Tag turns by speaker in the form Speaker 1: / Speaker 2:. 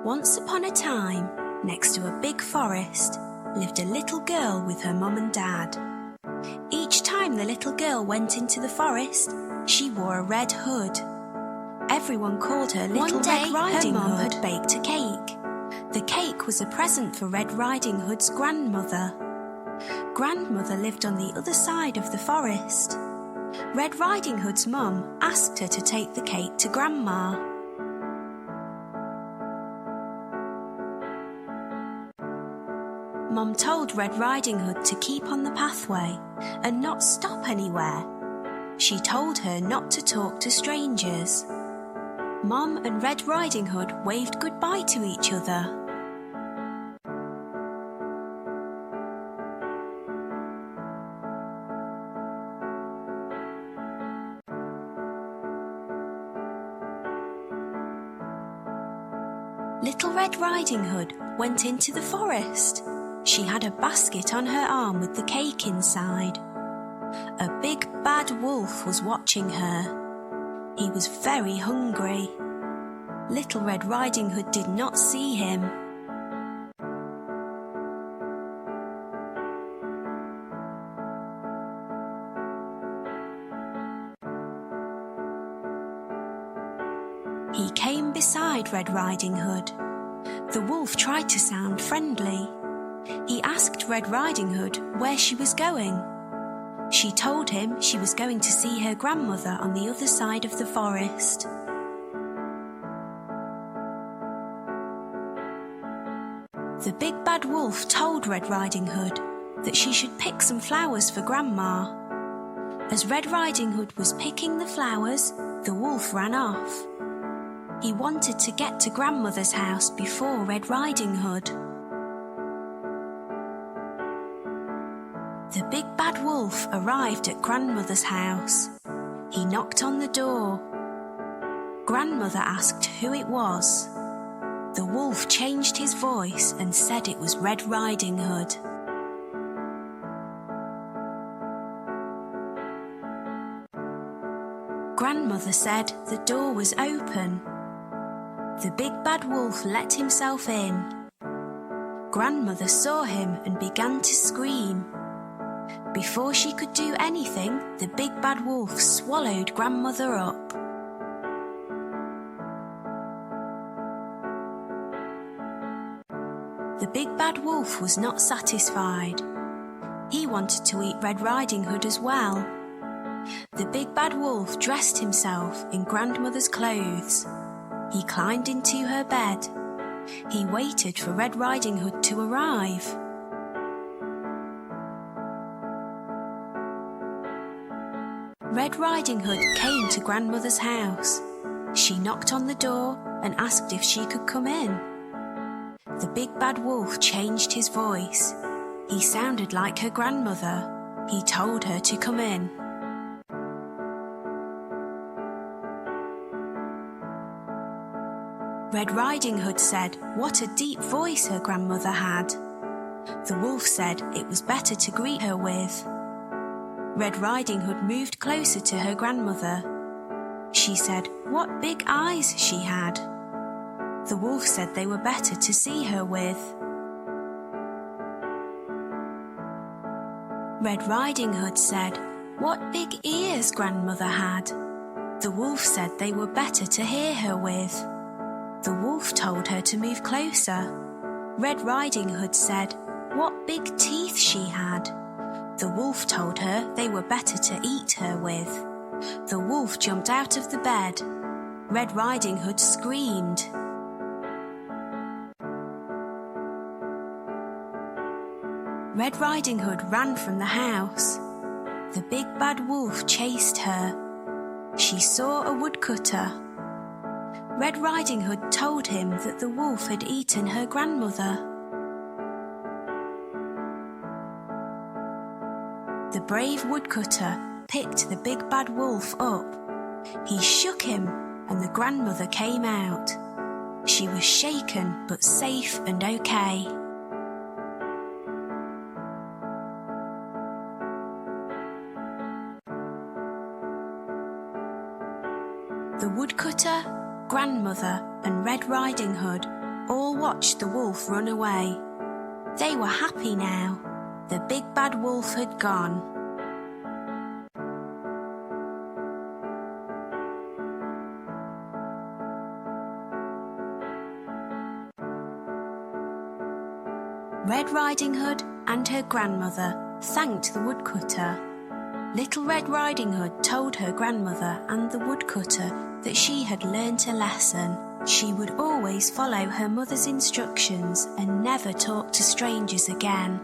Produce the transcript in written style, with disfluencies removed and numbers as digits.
Speaker 1: Once upon a time, next to a big forest, lived a little girl with her mum and dad. Each time the little girl went into the forest, she wore a red hood. Everyone called her Little Red Riding Hood. Her mum had baked a cake. The cake was a present for Red Riding Hood's grandmother. Grandmother lived on the other side of the forest. Red Riding Hood's mum asked her to take the cake to Grandma. Mum told Red Riding Hood to keep on the pathway and not stop anywhere. She told her not to talk to strangers. Mum and Red Riding Hood waved goodbye to each other. Little Red Riding Hood went into the forest. She had a basket on her arm with the cake inside. A big bad wolf was watching her. He was very hungry. Little Red Riding Hood did not see him. He came beside Red Riding Hood. The wolf tried to sound friendly. He asked Red Riding Hood where she was going. She told him she was going to see her grandmother on the other side of the forest. The big bad wolf told Red Riding Hood that she should pick some flowers for Grandma. As Red Riding Hood was picking the flowers, the wolf ran off. He wanted to get to Grandmother's house before Red Riding Hood. The big bad wolf arrived at Grandmother's house. He knocked on the door. Grandmother asked who it was. The wolf changed his voice and said it was Red Riding Hood. Grandmother said the door was open. The big bad wolf let himself in. Grandmother saw him and began to scream. Before she could do anything, the big bad wolf swallowed Grandmother up. The big bad wolf was not satisfied. He wanted to eat Red Riding Hood as well. The big bad wolf dressed himself in Grandmother's clothes. He climbed into her bed. He waited for Red Riding Hood to arrive. Red Riding Hood came to Grandmother's house. She knocked on the door and asked if she could come in. The big bad wolf changed his voice. He sounded like her grandmother. He told her to come in. Red Riding Hood said what a deep voice her grandmother had. The wolf said it was better to greet her with. Red Riding Hood moved closer to her grandmother. She said what big eyes she had. The wolf said they were better to see her with. Red Riding Hood said what big ears Grandmother had. The wolf said they were better to hear her with. The wolf told her to move closer. Red Riding Hood said what big teeth she had. The wolf told her they were better to eat her with. The wolf jumped out of the bed. Red Riding Hood screamed. Red Riding Hood ran from the house. The big bad wolf chased her. She saw a woodcutter. Red Riding Hood told him that the wolf had eaten her grandmother. The brave woodcutter picked the big bad wolf up. He shook him and the grandmother came out. She was shaken but safe and okay. The woodcutter, grandmother and Red Riding Hood all watched the wolf run away. They were happy now. The big bad wolf had gone. Red Riding Hood and her grandmother thanked the woodcutter. Little Red Riding Hood told her grandmother and the woodcutter that she had learnt a lesson. She would always follow her mother's instructions and never talk to strangers again.